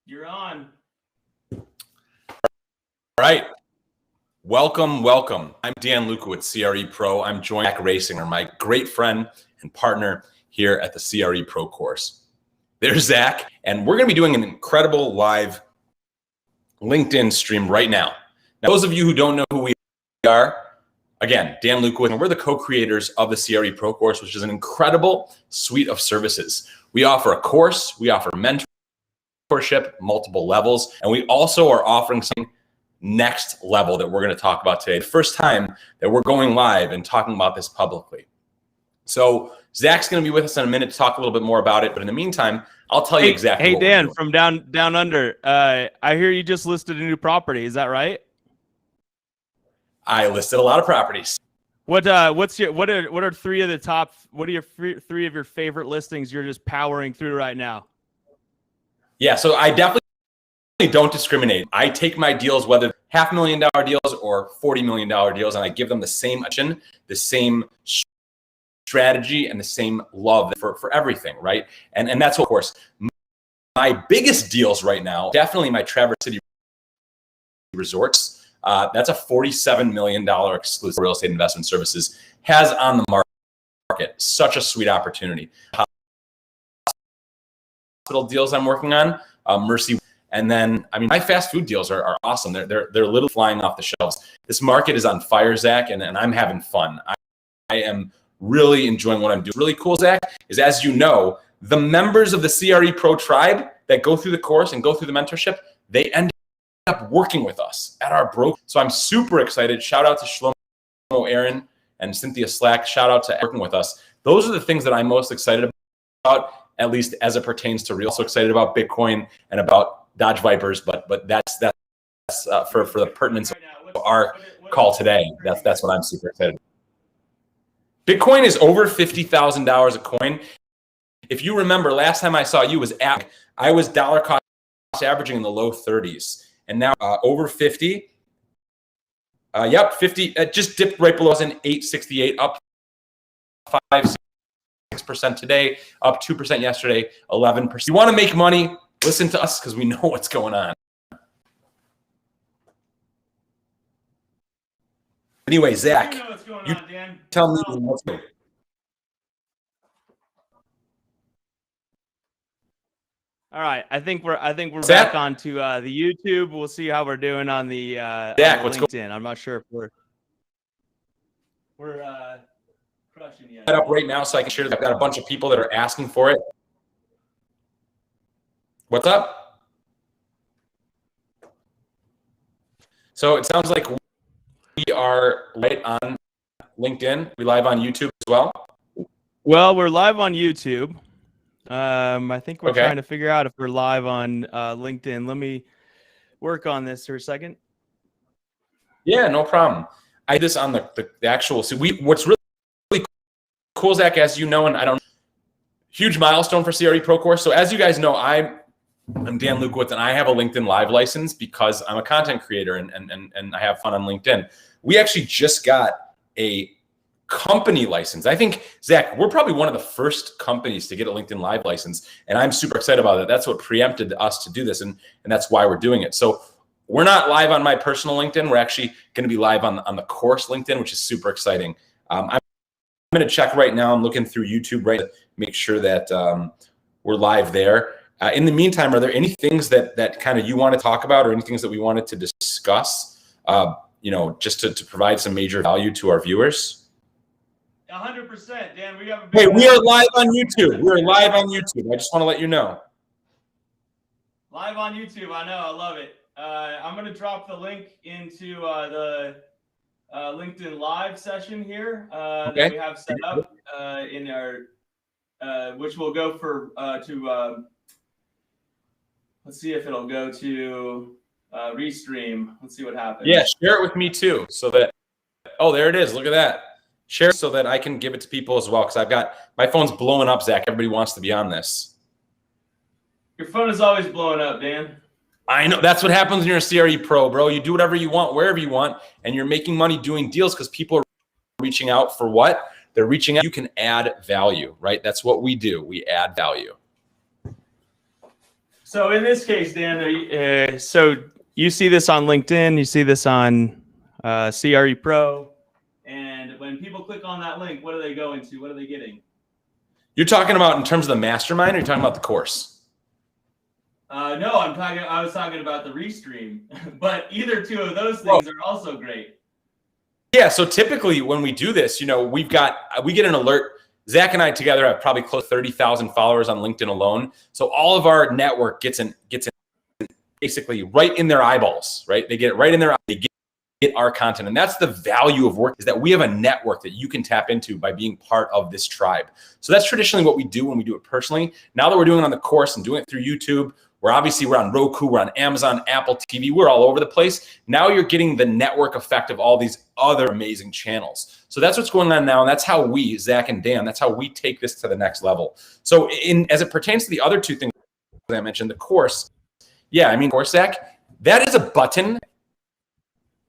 You're on. All right. Welcome. I'm Dan Luca with CRE Pro. I'm joined by Cre Racing, my great friend and partner here at the CRE Pro course. There's Zach, and we're going to be doing an incredible live LinkedIn stream right now. Now, those of you who don't know who we are, again, Dan Luca, and we're the co-creators of the CRE Pro course, which is an incredible suite of services. We offer a course, we offer mentorship, multiple levels, and we also are offering something next level that we're going to talk about today. The first time that we're going live and talking about this publicly. So Zach's going to be with us in a minute to talk a little bit more about it. But in the meantime, I'll tell you exactly. Hey, Dan, from down under, I hear you just listed a new property. Is that right? I listed a lot of properties. What are three of the top? What are your three of your favorite listings you're just powering through right now? Yeah, so I definitely don't discriminate. I take my deals, whether $500,000 deals or $40 million deals, and I give them the same attention, the same strategy, and the same love for everything, right? And that's what, of course, my biggest deals right now, definitely my Traverse City Resorts. That's a $47 million exclusive real estate investment services has on the market. Such a sweet opportunity. Hospital deals I'm working on, Mercy. And then, I mean, my fast food deals are awesome. They're literally flying off the shelves. This market is on fire, Zach, and I'm having fun. I am really enjoying what I'm doing. Really cool, Zach, is, as you know, the members of the CRE Pro tribe that go through the course and go through the mentorship, they end up working with us at our broker. So I'm super excited. Shout out to Shlomo, Aaron, and Cynthia Slack. Shout out to working with us. Those are the things that I'm most excited about, at least as it pertains to real. Also excited about Bitcoin and about Dodge Vipers, but that's for the pertinence of our call today. That's what I'm super excited about. Bitcoin is over $50,000 a coin. If you remember, last time I saw you I was dollar cost averaging in the low 30s, and now over 50. Yep, 50. It just dipped right below us in 868, up 5-6% today, up 2% yesterday, 11%. You want to make money? Listen to us because we know what's going on. Anyway, Zach, you tell me what's going on. All right, I think we're back onto the YouTube. We'll see how we're doing on the Zach, on LinkedIn. I'm not sure if we're crushing yet. Set up right now so I can share that. I've got a bunch of people that are asking for it. What's up? So it sounds like we are right on LinkedIn. We live on YouTube as well. Well, we're live on YouTube. I think we're trying to figure out if we're live on LinkedIn. Let me work on this for a second. Yeah, no problem. I did this on the actual. So what's really cool, Zach, as you know, and I don't, huge milestone for CRE Pro course. So as you guys know, I'm Dan Lukowitz, and I have a LinkedIn Live license because I'm a content creator and I have fun on LinkedIn. We actually just got a company license. I think, Zach, we're probably one of the first companies to get a LinkedIn Live license, and I'm super excited about it. That's what preempted us to do this, and that's why we're doing it. So we're not live on my personal LinkedIn. We're actually going to be live on the course LinkedIn, which is super exciting. I'm going to check right now. I'm looking through YouTube right to make sure that we're live there. In the meantime, are there any things that kind of you want to talk about, or any things that we wanted to discuss, just to provide some major value to our viewers? 100%, Dan. We have Hey, we are live on YouTube. We are live on YouTube. I just want to let you know. Live on YouTube. I know. I love it. I'm going to drop the link into the LinkedIn Live session here that we have set up in our, which will go to let's see if it'll go to Restream. Let's see what happens. Yeah, share it with me too, so that, oh, there it is. Look at that. Share it so that I can give it to people as well, because I've got, my phone's blowing up, Zach. Everybody wants to be on this. Your phone is always blowing up, Dan. I know. That's what happens when you're a CRE Pro, bro. You do whatever you want, wherever you want, and you're making money doing deals because people are reaching out for what? They're reaching out. You can add value, right? That's what we do. We add value. So in this case, Dan, so you see this on LinkedIn, you see this on CRE Pro, and when people click on that link, what are they going to? What are they getting? You're talking about in terms of the mastermind, or you're talking about the course? No, I was talking about the Restream, but either two of those things are also great. Yeah. So typically when we do this, we get an alert. Zach and I together have probably close to 30,000 followers on LinkedIn alone. So all of our network gets in basically right in their eyeballs, right? They get it right in their eyes. They get our content. And that's the value of work, is that we have a network that you can tap into by being part of this tribe. So that's traditionally what we do when we do it personally. Now that we're doing it on the course and doing it through YouTube, we're on Roku, we're on Amazon, Apple TV, we're all over the place. Now you're getting the network effect of all these other amazing channels. So that's what's going on now. And that's how we, Zach and Dan, that's how we take this to the next level. So as it pertains to the other two things that I mentioned, the course, course, Zach, that is a button.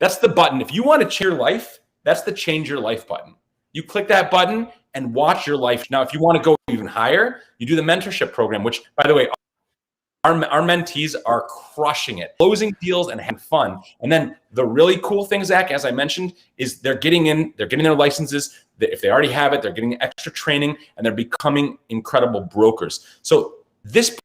That's the button. If you want to change your life, that's the change your life button. You click that button and watch your life. Now, if you want to go even higher, you do the mentorship program, which, by the way, our mentees are crushing it, closing deals and having fun. And then the really cool thing, Zach, as I mentioned, is they're getting their licenses. If they already have it, they're getting extra training and they're becoming incredible brokers. So this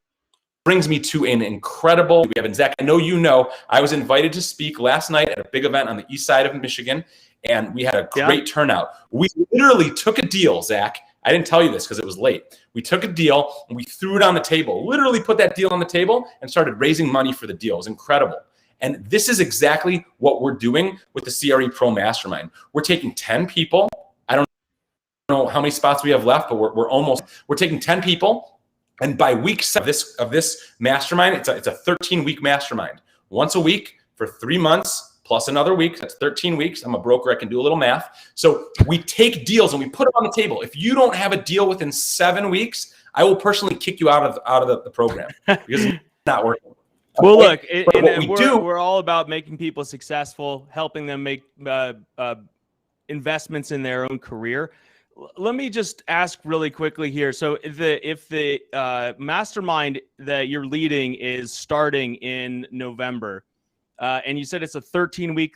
brings me to an incredible, we have, and Zach, I know, I was invited to speak last night at a big event on the east side of Michigan, and we had a great turnout. We literally took a deal, Zach. I didn't tell you this because it was late. We took a deal and we threw it on the table, literally put that deal on the table and started raising money for the deal. It was incredible. And this is exactly what we're doing with the CRE Pro Mastermind. We're taking 10 people. I don't know how many spots we have left, but we're taking 10 people. And by week 7 of this mastermind, it's a 13-week mastermind. Once a week for 3 months, plus another week. That's 13 weeks. I'm a broker. I can do a little math. So we take deals and we put them on the table. If you don't have a deal within 7 weeks, I will personally kick you out of the program because it's not working. Well, look, we're all about making people successful, helping them make investments in their own career. Let me just ask really quickly here. So if the mastermind that you're leading is starting in November, and you said it's a 13-week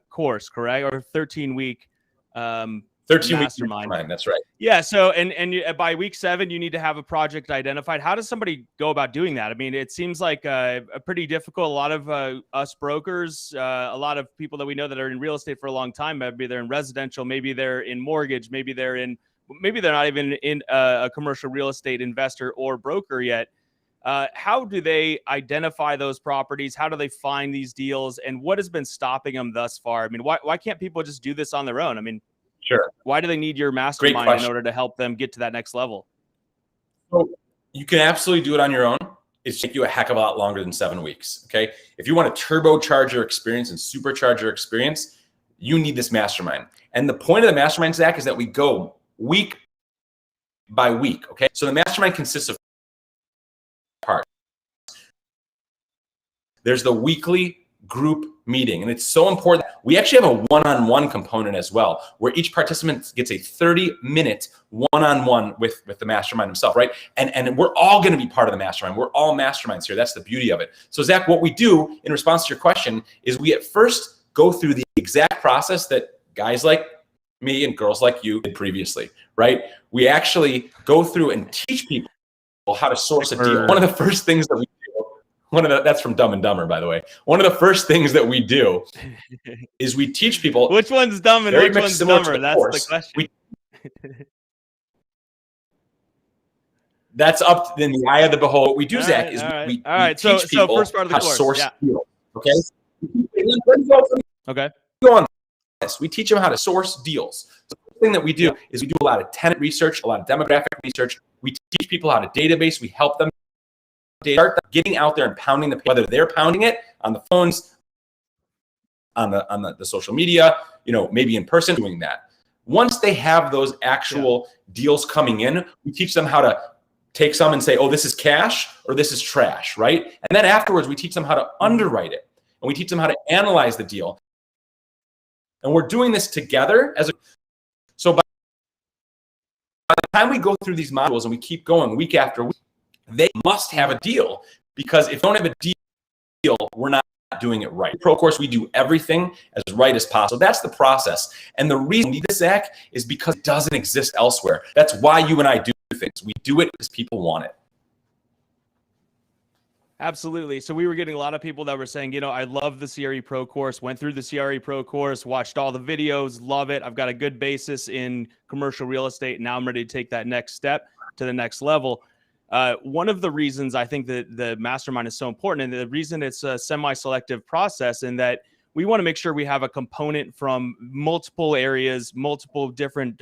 course, correct? Or 13-week 13-week mastermind. That's right. Yeah. So and by week 7, you need to have a project identified. How does somebody go about doing that? I mean, it seems like a pretty difficult. A lot of us brokers, a lot of people that we know that are in real estate for a long time. Maybe they're in residential, maybe they're in mortgage, maybe they're not even in a commercial real estate investor or broker yet. How do they identify those properties? How do they find these deals? And what has been stopping them thus far? I mean, why can't people just do this on their own? I mean, sure. Why do they need your mastermind in order to help them get to that next level? So you can absolutely do it on your own. It's take you a heck of a lot longer than 7 weeks. Okay. If you want to turbocharge your experience and supercharge your experience, you need this mastermind. And the point of the mastermind, Zach, is that we go week by week. Okay. So the mastermind consists of parts. There's the weekly group meeting, and it's so important. We actually have a one-on-one component as well, where each participant gets a 30-minute one-on-one with the mastermind himself, right? And we're all going to be part of the mastermind. We're all masterminds here. That's the beauty of it. So Zach, what we do in response to your question is we at first go through the exact process that guys like me and girls like you did previously, right? We actually go through and teach people how to source a deal. One of the first things that we do, that's from Dumb and Dumber, by the way. One of the first things that we do is we teach people. Which one's dumb and which one's dumber? That's the question. That's up in the eye of the beholder. What we do, Zach, is we teach people first part of the how course. to source deals. Okay. Okay. Go on this. We teach them how to source deals. So the thing that we do is we do a lot of tenant research, a lot of demographic research. We teach people how to database. We help them start getting out there and pounding whether they're pounding it on the phones, on the social media, maybe in person, doing that. Once they have those actual deals coming in, we teach them how to take some and say, oh, this is cash or this is trash, right? And then afterwards, we teach them how to underwrite it. And we teach them how to analyze the deal. And we're doing this together so by the time we go through these modules and we keep going week after week, they must have a deal because if you don't have a deal, we're not doing it right. Pro course, we do everything as right as possible. That's the process. And the reason we need this, Zach, is because it doesn't exist elsewhere. That's why you and I do things. We do it because people want it. Absolutely. So we were getting a lot of people that were saying, I love the CRE Pro course, went through the CRE Pro course, watched all the videos, love it. I've got a good basis in commercial real estate. Now I'm ready to take that next step to the next level. One of the reasons I think that the mastermind is so important, and the reason it's a semi-selective process, in that we want to make sure we have a component from multiple areas, multiple different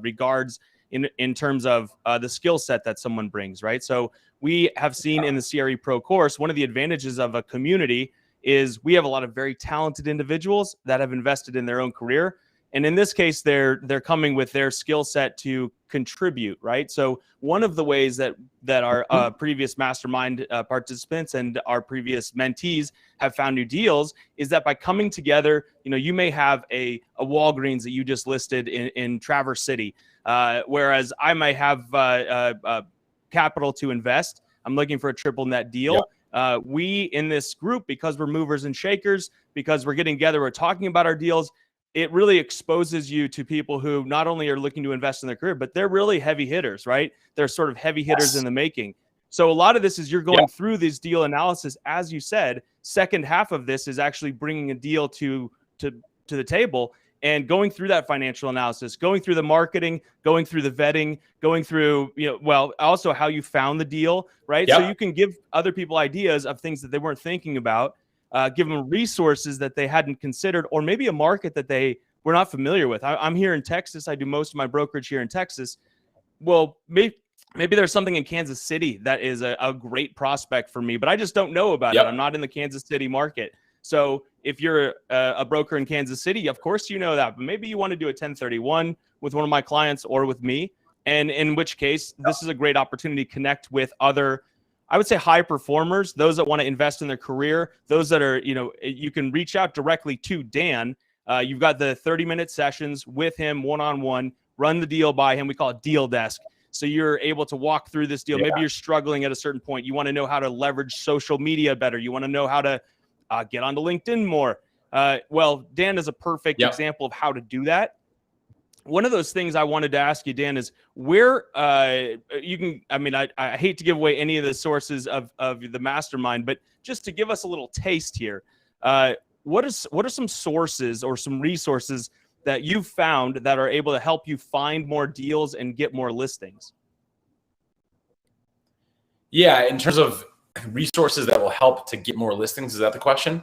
regards in terms of the skill set that someone brings, right? So we have seen in the CRE Pro course, one of the advantages of a community is we have a lot of very talented individuals that have invested in their own career. And in this case, they're coming with their skill set to contribute, right? So one of the ways that our previous mastermind participants and our previous mentees have found new deals is that by coming together, you may have a Walgreens that you just listed in Traverse City, whereas I might have capital to invest. I'm looking for a triple net deal. Yep. We in this group, because we're movers and shakers, because we're getting together, we're talking about our deals, it really exposes you to people who not only are looking to invest in their career, but they're really heavy hitters, right? They're sort of heavy hitters in the making. So a lot of this is you're going through this deal analysis, as you said. Second half of this is actually bringing a deal to the table and going through that financial analysis, going through the marketing, going through the vetting, going through, also how you found the deal, right? So you can give other people ideas of things that they weren't thinking about, give them resources that they hadn't considered, or maybe a market that they were not familiar with. I'm here in Texas. I do most of my brokerage here in Texas. Well, maybe there's something in Kansas City that is a great prospect for me, but I just don't know about it. I'm not in the Kansas City market. So if you're a broker in Kansas City, of course you know that, but maybe you want to do a 1031 with one of my clients or with me, and in which case this is a great opportunity to connect with other, I would say, high performers, those that want to invest in their career, those that are, you can reach out directly to Dan. You've got the 30-minute sessions with him one-on-one, run the deal by him. We call it deal desk. So you're able to walk through this deal. Maybe you're struggling at a certain point. You want to know how to leverage social media better. You want to know how to get onto LinkedIn more. Well, Dan is a perfect example of how to do that. One of those things I wanted to ask you, Dan, is where you can, I hate to give away any of the sources of the mastermind, but just to give us a little taste here, what are some sources or some resources that you've found that are able to help you find more deals and get more listings? Yeah, in terms of resources that will help to get more listings, is that the question?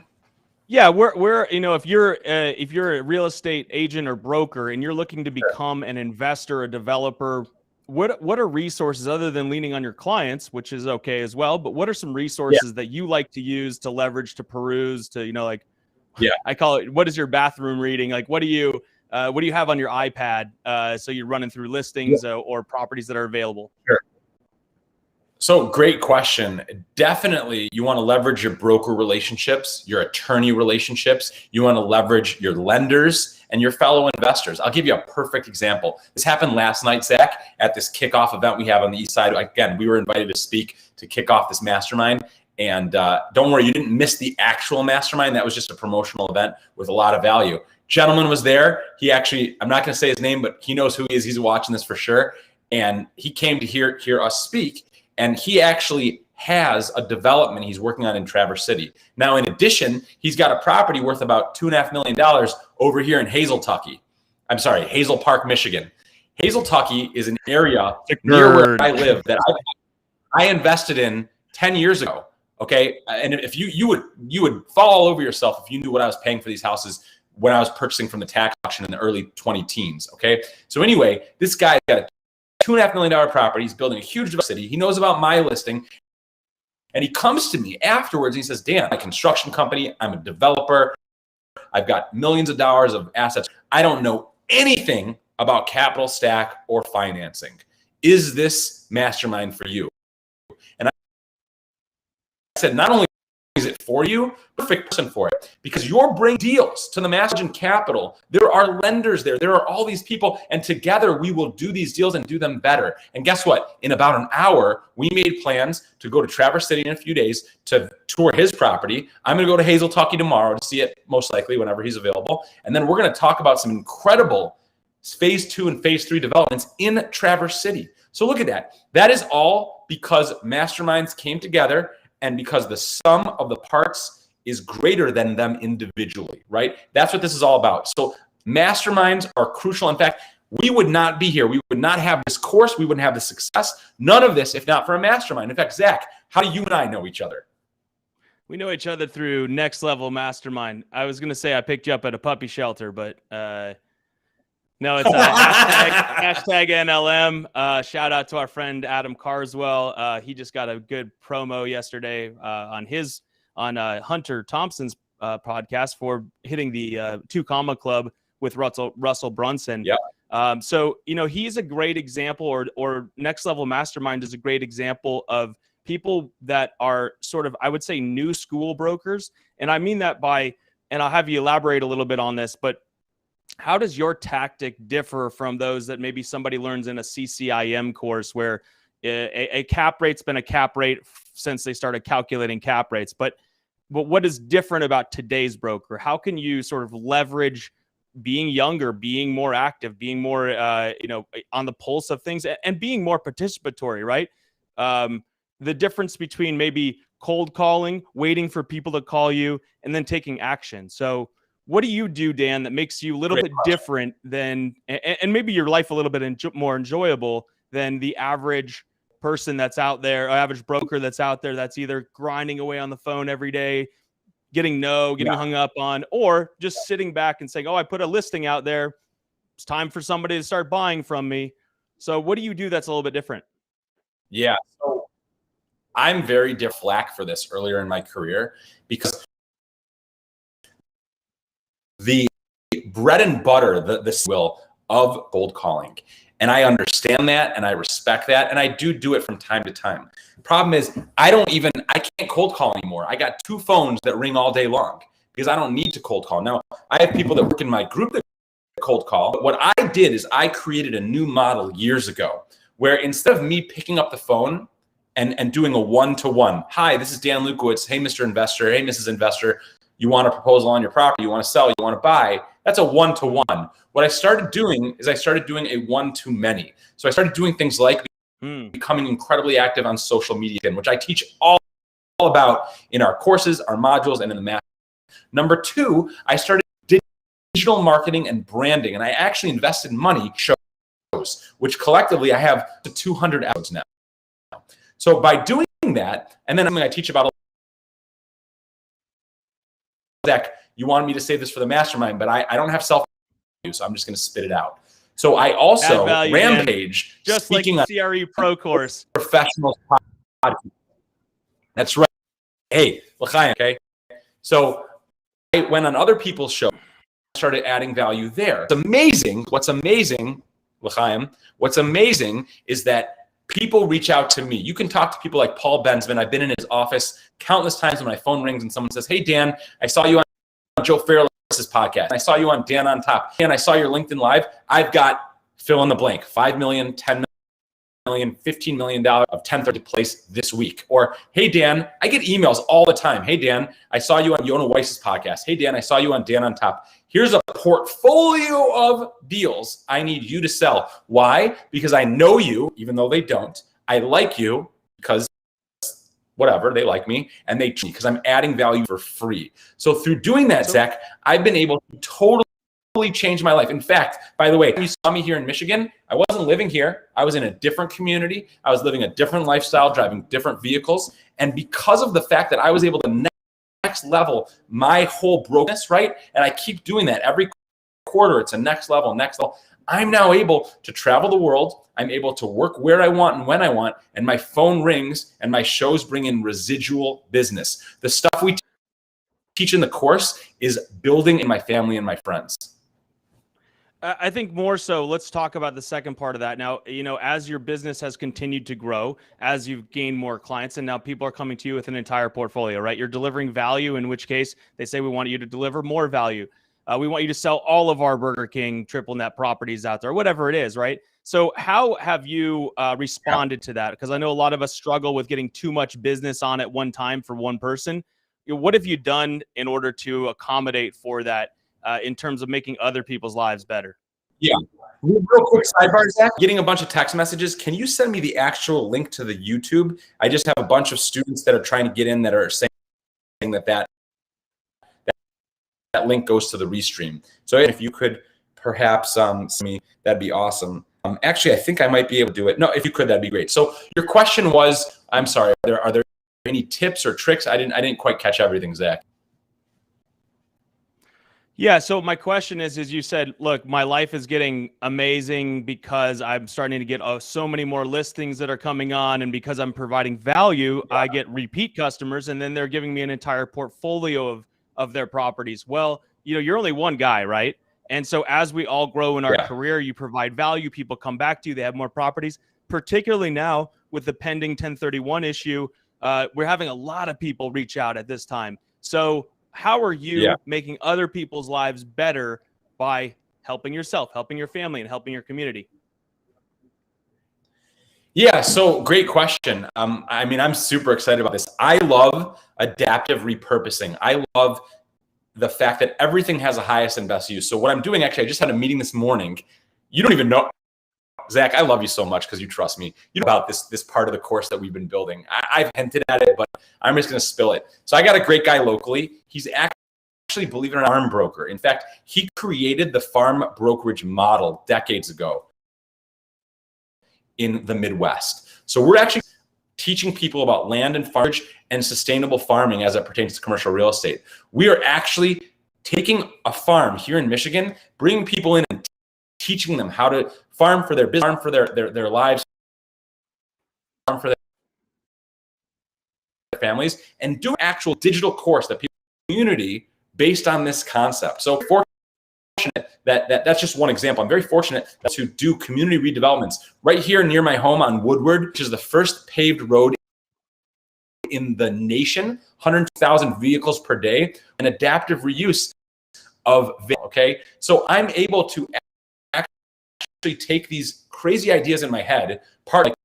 Yeah, we're if you're a real estate agent or broker and you're looking to become an investor, a developer, what are resources other than leaning on your clients, which is okay as well, but what are some resources that you like to use, to leverage, to peruse, to I call it, what is your bathroom reading? Like, what do you have on your iPad? So you're running through listings or properties that are available. Sure. So great question. Definitely you want to leverage your broker relationships, your attorney relationships. You want to leverage your lenders and your fellow investors. I'll give you a perfect example. This happened last night, Zach, at this kickoff event we have on the East Side. Again, we were invited to speak to kick off this mastermind. And don't worry, you didn't miss the actual mastermind. That was just a promotional event with a lot of value. Gentleman was there. He actually, I'm not going to say his name, but he knows who he is. He's watching this for sure. And he came to hear us speak. And he actually has a development he's working on in Traverse City. Now, in addition, he's got a property worth about $2.5 million over here in Hazel Park, Michigan. Hazel Tucky is an area near where I live that I invested in 10 years ago. Okay. And if you would fall all over yourself if you knew what I was paying for these houses when I was purchasing from the tax auction in the early 2010s. Okay. So anyway, this guy got a $2.5 million property. He's building a huge city. He knows about my listing. And he comes to me afterwards and he says, Dan, I'm a construction company. I'm a developer. I've got millions of dollars of assets. I don't know anything about capital stack or financing. Is this mastermind for you? And I said, not only is is it for you? Perfect person for it, because you're bringing deals to the Mastermind Capital. There are lenders there. There are all these people, and together we will do these deals and do them better. And guess what? In about an hour, we made plans to go to Traverse City in a few days to tour his property. I'm going to go to Hazel Tucky tomorrow to see it, most likely whenever he's available. And then we're going to talk about some incredible phase 2 and phase 3 developments in Traverse City. So look at that. That is all because masterminds came together, and because the sum of the parts is greater than them individually, right? That's what this is all about. So masterminds are crucial. In fact, we would not be here. We would not have this course. We wouldn't have the success. None of this if not for a mastermind. In fact, Zach, how do you and I know each other? We know each other through Next Level Mastermind. I was going to say I picked you up at a puppy shelter, but no, it's hashtag NLM. Shout out to our friend Adam Carswell. He just got a good promo yesterday on Hunter Thompson's podcast for hitting the 2 Comma Club with Russell Brunson. Yeah. So, he's a great example, or Next Level Mastermind is a great example of people that are sort of, I would say, new school brokers. And I mean that and I'll have you elaborate a little bit on this, but how does your tactic differ from those that maybe somebody learns in a CCIM course, where a cap rate's been a cap rate since they started calculating cap rates? But what is different about today's broker? How can you sort of leverage being younger, being more active, being more on the pulse of things, and being more participatory, right? The difference between maybe cold calling, waiting for people to call you, and then taking action. So what do you do, Dan, that makes you a little bit different than, and maybe your life a little bit more enjoyable than the average person that's out there, or average broker that's out there, that's either grinding away on the phone every day, getting hung up on, or just sitting back and saying, oh, I put a listing out there. It's time for somebody to start buying from me. So what do you do that's a little bit different? Yeah. So I'm very flack for this earlier in my career, because the bread and butter, the will of cold calling. And I understand that, and I respect that, and I do it from time to time. The problem is I can't cold call anymore. I got 2 phones that ring all day long because I don't need to cold call. Now, I have people that work in my group that cold call. But what I did is I created a new model years ago, where instead of me picking up the phone and doing a one-to-one, hi, this is Dan Lukowitz. Hey, Mr. Investor. Hey, Mrs. Investor. You want a proposal on your property, you want to sell, you want to buy. That's a one-to-one. What I started doing is I started doing a one-to-many. So I started doing things like becoming incredibly active on social media, which I teach all about in our courses, our modules, and in the math. Number 2, I started digital marketing and branding, and I actually invested money shows, which collectively I have 200 episodes now. So by doing that, and then I'm going to teach about Zach, you wanted me to say this for the mastermind, but I don't have self-value, so I'm just going to spit it out. So I also Rampage, just like the CRE Pro course. Professional podcast. That's right. Hey, L'chaim, okay? So I went on other people's shows, started adding value there. It's amazing. What's amazing, L'chaim, what's amazing is that people reach out to me. You can talk to people like Paul Bensman. I've been in his office countless times when my phone rings and someone says, hey, Dan, I saw you on Joe Fairless's podcast. I saw you on Dan on Top. And I saw your LinkedIn Live. I've got fill in the blank, 5 million, 10 million, $15 million of 1030 place this week. Or, hey, Dan, I get emails all the time. Hey, Dan, I saw you on Yona Weiss's podcast. Hey, Dan, I saw you on Dan on Top. Here's a portfolio of deals I need you to sell. Why? Because I know you, even though they don't. I like you because whatever, they like me, and they treat me because I'm adding value for free. So through doing that, Zach, I've been able to totally change my life. In fact, by the way, when you saw me here in Michigan, I wasn't living here. I was in a different community. I was living a different lifestyle, driving different vehicles. And because of the fact that I was able to next level my whole brokenness, right? And I keep doing that every quarter. It's a next level. I'm now able to travel the world. I'm able to work where I want and when I want. And my phone rings and my shows bring in residual business. The stuff we teach in the course is building in my family and my friends. I think more so, let's talk about the second part of that. Now, as your business has continued to grow, as you've gained more clients, and now people are coming to you with an entire portfolio, right? You're delivering value, in which case they say, we want you to deliver more value. We want you to sell all of our Burger King triple net properties out there, whatever it is, right? So how have you responded to that? Because I know a lot of us struggle with getting too much business on at one time for one person. What have you done in order to accommodate for that in terms of making other people's lives better? Yeah. Real quick sidebar, Zach. Getting a bunch of text messages. Can you send me the actual link to the YouTube? I just have a bunch of students that are trying to get in that are saying that link goes to the restream. So if you could perhaps send me, that'd be awesome. Actually, I think I might be able to do it. No, if you could, that'd be great. So your question was, I'm sorry, are there any tips or tricks? I didn't quite catch everything, Zach. Yeah. So my question is you said, look, my life is getting amazing because I'm starting to get so many more listings that are coming on. And because I'm providing value, I get repeat customers, and then they're giving me an entire portfolio of their properties. Well, you're only one guy, right? And so as we all grow in our career, you provide value, people come back to you, they have more properties, particularly now with the pending 1031 issue. We're having a lot of people reach out at this time. So how are you making other people's lives better by helping yourself, helping your family, and helping your community? Yeah, so great question. I mean, I'm super excited about this. I love adaptive repurposing. I love the fact that everything has a highest and best use. So what I'm doing, actually, I just had a meeting this morning. You don't even know, Zach, I love you so much because you trust me. You know about this part of the course that we've been building. I've hinted at it, but I'm just going to spill it. So I got a great guy locally. He's actually, believe it or not, farm broker. In fact, he created the farm brokerage model decades ago in the Midwest. So we're actually teaching people about land and farmage and sustainable farming as it pertains to commercial real estate. We are actually taking a farm here in Michigan, bringing people in and teaching them how to farm for their business, farm for their lives, farm for their families, and do an actual digital course that people community based on this concept. So fortunate that's just one example. I'm very fortunate to do community redevelopments right here near my home on Woodward, which is the first paved road in the nation, 100,000 vehicles per day, and adaptive reuse of vehicles. Okay, so I'm able to actually take these crazy ideas in my head, part like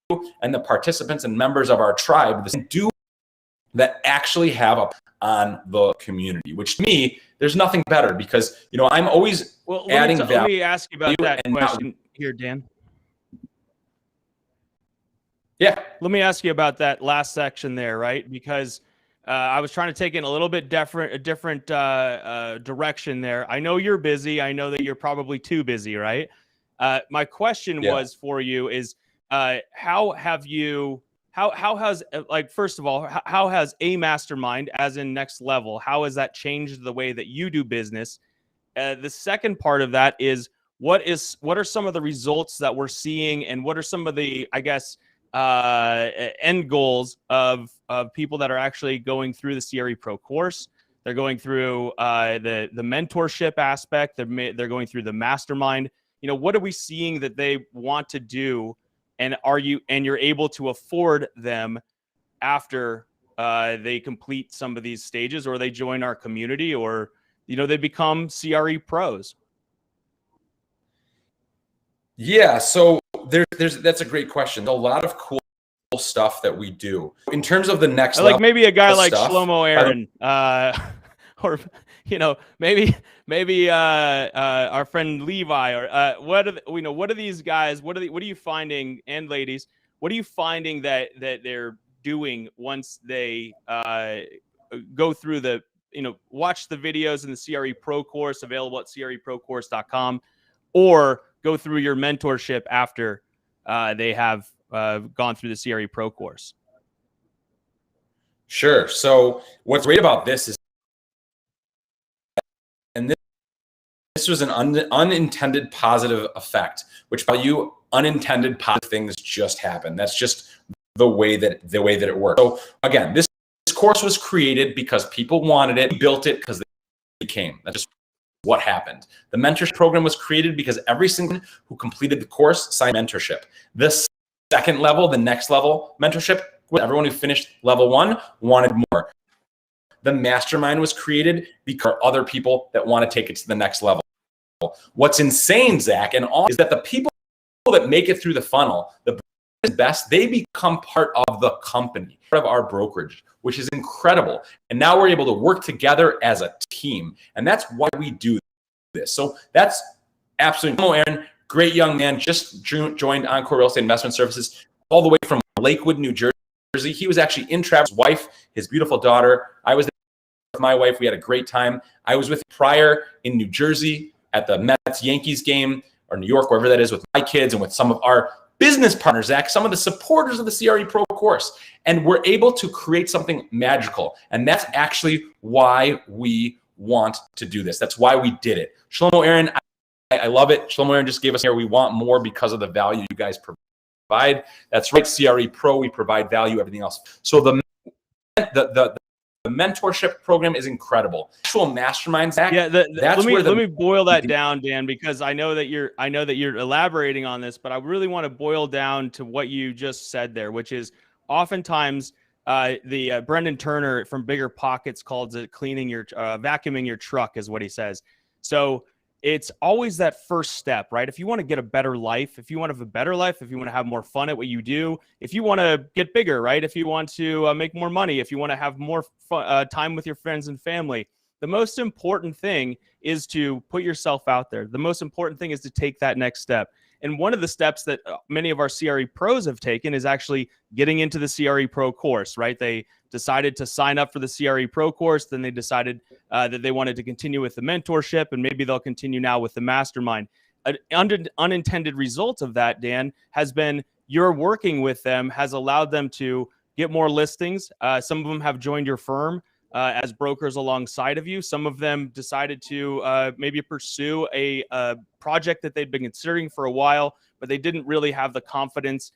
you and the participants and members of our tribe, and do that actually have a on the community, which to me, there's nothing better because, I'm always adding value. Let me ask you about that question here, Dan. Yeah. Let me ask you about that last section there, right? Because I was trying to take it in a little bit different direction there. I know you're busy. I know that you're probably too busy, right? My question was for you is, how has, like, first of all, how has a mastermind, as in next level, how has that changed the way that you do business? The second part of that is, what are some of the results that we're seeing, and what are some of the, I guess, end goals of people that are actually going through the CRE Pro course? They're going through the mentorship aspect. They're going through the mastermind. What are we seeing that they want to do? And you're able to afford them after they complete some of these stages, or they join our community, or they become CRE pros? Yeah, so that's a great question. A lot of cool stuff that we do in terms of the next level. Like maybe a guy like Shlomo Aaron, or maybe our friend Levi, or what are these guys? What are you finding, and ladies? What are you finding that they're doing once they go through the watch the videos in the CRE Pro course available at creprocourse.com, or go through your mentorship after they have gone through the CRE Pro course? Sure. So what's great about this is, and this was an unintended positive effect, which by you, unintended positive things just happen. That's just the way that it works. So again, this course was created because people wanted it. We built it because came. That's just what happened. The mentorship program was created because every single who completed the course signed mentorship. The second level, the next level mentorship, everyone who finished level 1 wanted more. The mastermind was created because other people that want to take it to the next level. What's insane, Zach, and all is that the people that make it through the funnel, the best, they become part of the company, part of our brokerage, which is incredible. And now we're able to work together as a team. And that's why we do this. So that's absolutely cool. Aaron, great young man, just joined Encore Real Estate Investment Services all the way from Lakewood, New Jersey. He was actually in Travis' wife, his beautiful daughter. I was there with my wife. We had a great time. I was with him prior in New Jersey at the Mets-Yankees game, or New York, wherever that is, with my kids and with some of our business partners, Zach, some of the supporters of the CRE Pro course. And we're able to create something magical. And that's actually why we want to do this. That's why we did it. Shlomo, Aaron, I love it. Shlomo, Aaron just gave us here. We want more because of the value you guys provide. That's right, CRE Pro, we provide value, everything else. So the mentorship program is incredible. Actual mastermind, Zach. Yeah, let me boil that down, Dan, because I know that you're elaborating on this, but I really want to boil down to what you just said there, which is oftentimes the Brendan Turner from Bigger Pockets calls it vacuuming your truck, is what he says. So it's always that first step, right? If you want to get a better life, if you want to have a better life, if you want to have more fun at what you do, if you want to get bigger, right? If you want to make more money, if you want to have more time with your friends and family, the most important thing is to put yourself out there. The most important thing is to take that next step. And one of the steps that many of our CRE pros have taken is actually getting into the CRE Pro course, right? They decided to sign up for the CRE Pro course. Then they decided that they wanted to continue with the mentorship, and maybe they'll continue now with the mastermind. An unintended result of that, Dan, has been your working with them has allowed them to get more listings. Some of them have joined your firm as brokers alongside of you. Some of them decided to maybe pursue a project that they'd been considering for a while, but they didn't really have the confidence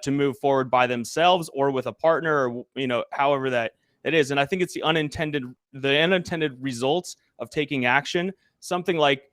to move forward by themselves or with a partner, or however that it is. And I think it's the unintended results of taking action. Something like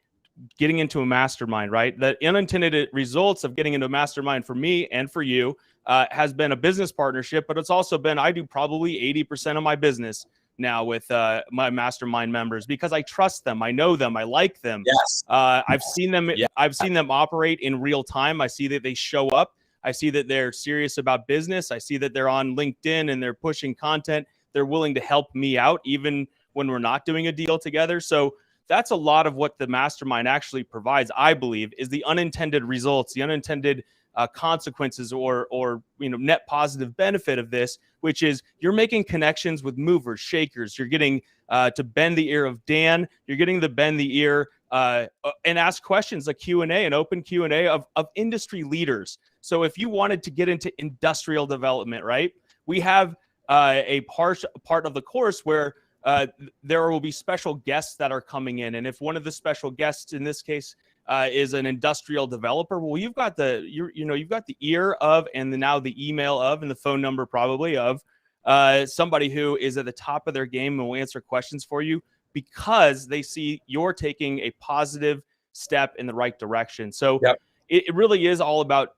getting into a mastermind, right? The unintended results of getting into a mastermind for me and for you has been a business partnership, but it's also been, I do probably 80% of my business now with my mastermind members because I trust them. I know them. I like them. Yes. I've seen them. Yeah. I've seen them operate in real time. I see that they show up. I see that they're serious about business. I see that they're on LinkedIn and they're pushing content. They're willing to help me out even when we're not doing a deal together. So that's a lot of what the mastermind actually provides, I believe, is the unintended results, the unintended consequences or net positive benefit of this, which is you're making connections with movers, shakers. You're getting to bend the ear of Dan. You're getting to bend the ear and ask questions, like Q&A, an open Q&A of industry leaders. So if you wanted to get into industrial development, right, we have a part of the course where there will be special guests that are coming in. And if one of the special guests in this case is an industrial developer, well, you've got you've got the ear of, and now the email of, and the phone number probably of somebody who is at the top of their game and will answer questions for you because they see you're taking a positive step in the right direction. So yep. It really is all about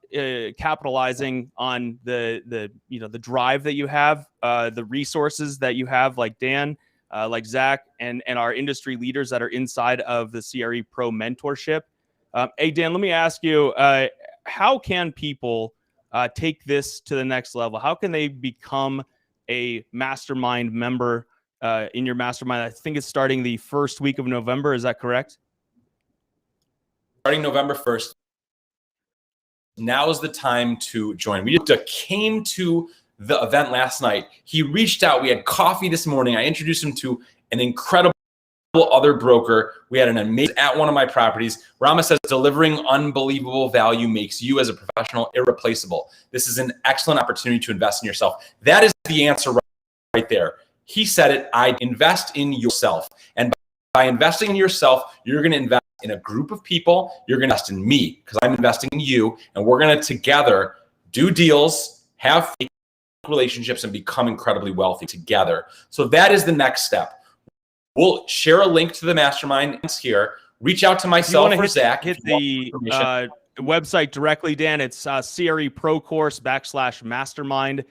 capitalizing on the drive that you have, the resources that you have, like Dan, like Zach, and our industry leaders that are inside of the CRE Pro mentorship. Hey, Dan, let me ask you, how can people take this to the next level? How can they become a mastermind member in your mastermind? I think it's starting the first week of November. Is that correct? Starting November 1st. Now is the time to join. We just came to the event last night. He reached out. We had coffee this morning. I introduced him to an incredible other broker. We had an amazing at one of my properties. Rama says delivering unbelievable value makes you as a professional irreplaceable. This is an excellent opportunity to invest in yourself. That is the answer right there. He said it. I invest in yourself. And by investing in yourself, you're going to invest in a group of people. You're going to invest in me because I'm investing in you. And we're going to together do deals, have relationships, and become incredibly wealthy together. So that is the next step. We'll share a link to the mastermind here. Reach out to myself or Zach. Hit the website directly, Dan. It's CRE Pro Course /mastermind.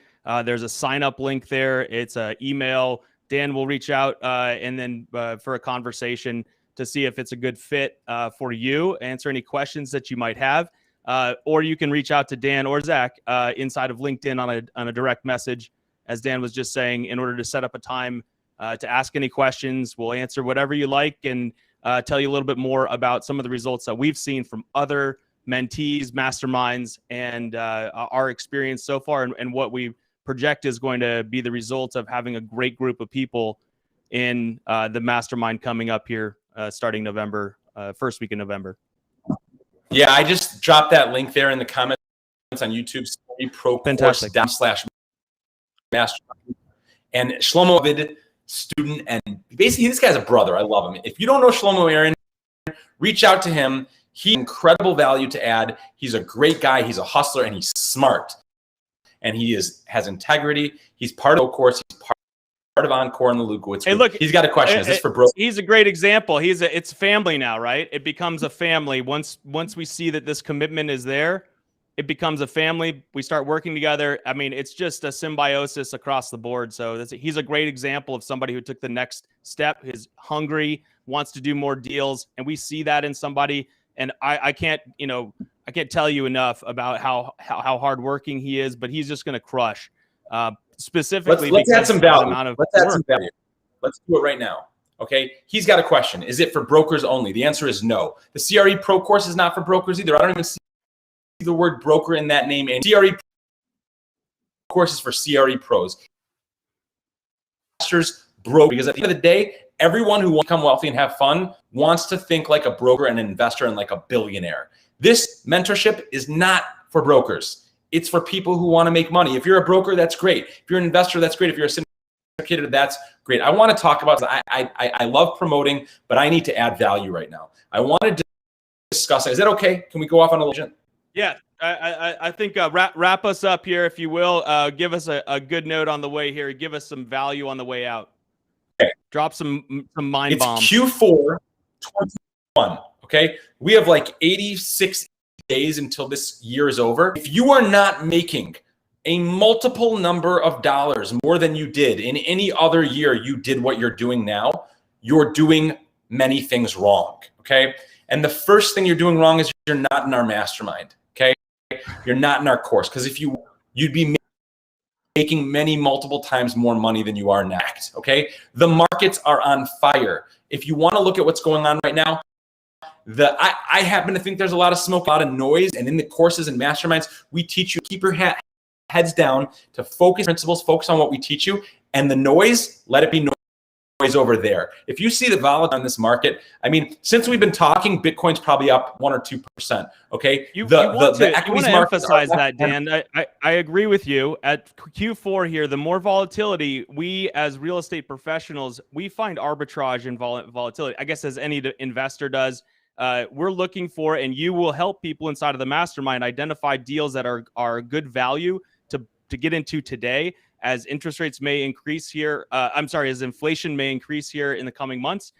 There's a sign up link there. It's an email. Dan will reach out and then for a conversation to see if it's a good fit for you, answer any questions that you might have. Or you can reach out to Dan or Zach inside of LinkedIn on a direct message, as Dan was just saying, in order to set up a time to ask any questions. We'll answer whatever you like and tell you a little bit more about some of the results that we've seen from other mentees, masterminds, and our experience so far, and what we project is going to be the result of having a great group of people in the mastermind coming up here starting November, first week in November. Yeah, I just dropped that link there in the comments on YouTube. Pro Fantastic. /mastermind. And Shlomo Vid, student, and basically this guy's a brother. I love him. If you don't know Shlomo Aaron, reach out to him. He's incredible value to add. He's a great guy. He's a hustler, and he's smart. And he has integrity. He's part of the course. He's part of Encore and the Lukowitz. Hey, look, he's got a question. Is this for bro? He's a great example. It's family now, right? It becomes a family. Once we see that this commitment is there, it becomes a family. We start working together. I mean, it's just a symbiosis across the board. So he's a great example of somebody who took the next step, is hungry, wants to do more deals. And we see that in somebody. And I can't tell you enough about how hardworking he is, but he's just going to crush. Specifically, let's add some value. Let's add some value. Let's do it right now. Okay. He's got a question. Is it for brokers only? The answer is no. The CRE Pro course is not for brokers either. I don't even see the word broker in that name. And CRE course is for CRE pros. Investors, broke, because at the end of the day, everyone who wants to become wealthy and have fun wants to think like a broker and an investor and like a billionaire. This mentorship is not for brokers. It's for people who want to make money. If you're a broker, that's great. If you're an investor, that's great. If you're a syndicator, that's great. I want to talk about, I love promoting, but I need to add value right now. I wanted to discuss it. Is that okay? Can we go off on a legend? Yeah, I think wrap us up here, if you will. Give us a good note on the way here. Give us some value on the way out. Okay. Drop some mind bombs. It's Q4 21. Okay, we have like 86 days until this year is over. If you are not making a multiple number of dollars more than you did in any other year you did what you're doing now, you're doing many things wrong. Okay, and the first thing you're doing wrong is you're not in our mastermind. Okay, you're not in our course, because if you'd be making multiple times more money than you are next. Okay, the markets are on fire. If you want to look at what's going on right now, I happen to think there's a lot of smoke, a lot of noise, and in the courses and masterminds, we teach you to keep your heads down, to focus principles, focus on what we teach you, and the noise, let it be noise over there. If you see the volatility on this market, I mean, since we've been talking, Bitcoin's probably up 1 or 2%. Okay, you want to emphasize that, Dan. I agree with you. At Q4 here, the more volatility, we as real estate professionals, we find arbitrage in volatility. I guess as any investor does. We're looking for, and you will help people inside of the mastermind identify deals that are good value to get into today, as interest rates may increase here. As inflation may increase here in the coming months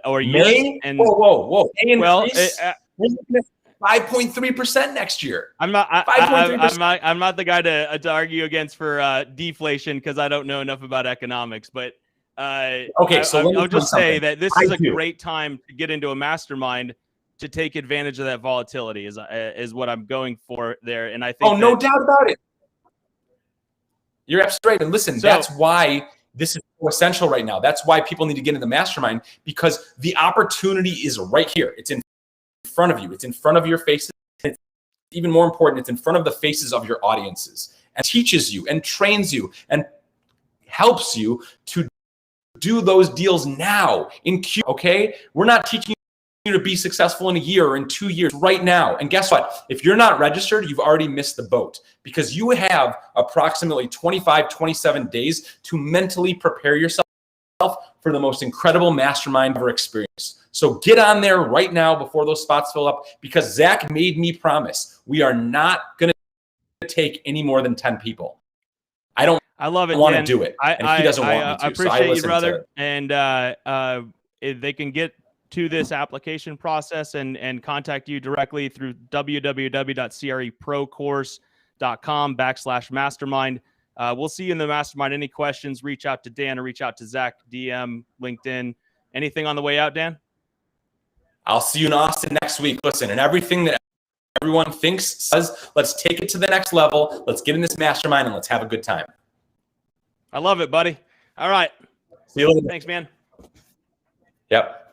or years. And whoa! Well, we're looking at 5.3% next year. I'm not the guy to argue against for deflation, because I don't know enough about economics, but. Okay, so I'll just say that this is a great time to get into a mastermind to take advantage of that volatility is what I'm going for there. And I think no doubt about it. You're absolutely right. And listen, that's why this is so essential right now. That's why people need to get into the mastermind, because the opportunity is right here. It's in front of you. It's in front of your faces. It's even more important, it's in front of the faces of your audiences, and teaches you and trains you and helps you to do those deals now in Q. Okay, we're not teaching you to be successful in a year or in 2 years, right now. And guess what? If you're not registered, you've already missed the boat, because you have approximately 27 days to mentally prepare yourself for the most incredible mastermind ever experienced. So get on there right now before those spots fill up, because Zach made me promise we are not going to take any more than 10 people. I love it. I want to do it. And he doesn't want me to. I appreciate you, brother. To... And if they can get to this application process and contact you directly through www.creprocourse.com/mastermind. We'll see you in the mastermind. Any questions, reach out to Dan or reach out to Zach, DM, LinkedIn. Anything on the way out, Dan? I'll see you in Austin next week. Listen, and everything that everyone thinks, says, let's take it to the next level. Let's get in this mastermind and let's have a good time. I love it, buddy. All right. See you later. Thanks, man. Yep.